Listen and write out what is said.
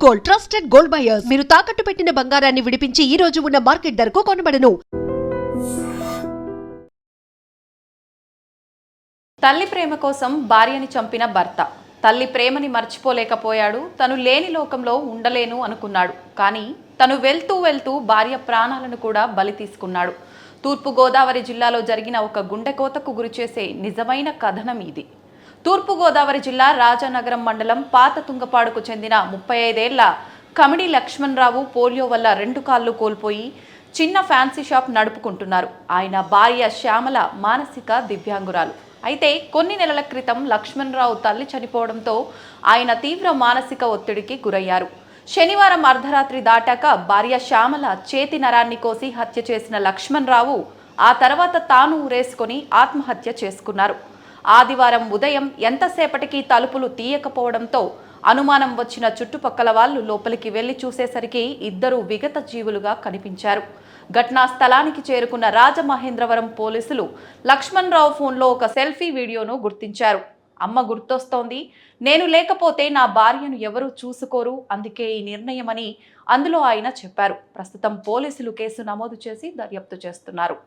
Gold, trusted gold buyers. మీరు తాకట్టు పెట్టిన బంగారాన్ని విడిపించి ఈ రోజు ఉన్న మార్కెట్ ధరకు కొనబడను. తల్లి ప్రేమ కోసం భార్యని చంపిన భర్త. తల్లి ప్రేమని మర్చిపోలేకపోయాడు. తను లేని లోకంలో ఉండలేను అనుకున్నాడు. కానీ తను వెళ్తూ వెళ్తూ భార్య ప్రాణాలను కూడా బలి తీసుకున్నాడు. తూర్పుగోదావరి జిల్లాలో జరిగిన ఒక గుండెకోతకు గురిచేసే నిజమైన కథనం ఇది. తూర్పుగోదావరి జిల్లా రాజానగరం మండలం పాత తుంగపాడుకు చెందిన 35 ఏళ్ల కమిడి లక్ష్మణరావు పోలియో వల్ల 2 కాళ్ళు కోల్పోయి చిన్న ఫ్యాన్సీ షాప్ నడుపుకుంటున్నారు. ఆయన భార్య శ్యామల మానసిక దివ్యాంగురాలు. అయితే కొన్ని నెలల క్రితం లక్ష్మణరావు తల్లి చనిపోవడంతో ఆయన తీవ్ర మానసిక ఒత్తిడికి గురయ్యారు. శనివారం అర్ధరాత్రి దాటాక భార్య శ్యామల చేతి నరాన్ని కోసి హత్య చేసిన లక్ష్మణరావు ఆ తర్వాత తాను ఊరేసుకొని ఆత్మహత్య చేసుకున్నారు. ఆదివారం ఉదయం ఎంతసేపటికి తలుపులు తీయకపోవడంతో అనుమానం వచ్చిన చుట్టుపక్కల వాళ్ళు లోపలికి వెళ్లి చూసేసరికి ఇద్దరు విగత జీవులుగా కనిపించారు. ఘటనా స్థలానికి చేరుకున్న రాజమహేంద్రవరం పోలీసులు లక్ష్మణరావు ఫోన్లో ఒక సెల్ఫీ వీడియోను గుర్తించారు. అమ్మ గుర్తొస్తోంది, నేను లేకపోతే నా భార్యను ఎవరూ చూసుకోరు, అందుకే ఈ నిర్ణయమని అందులో ఆయన చెప్పారు. ప్రస్తుతం పోలీసులు కేసు నమోదు చేసి దర్యాప్తు చేస్తున్నారు.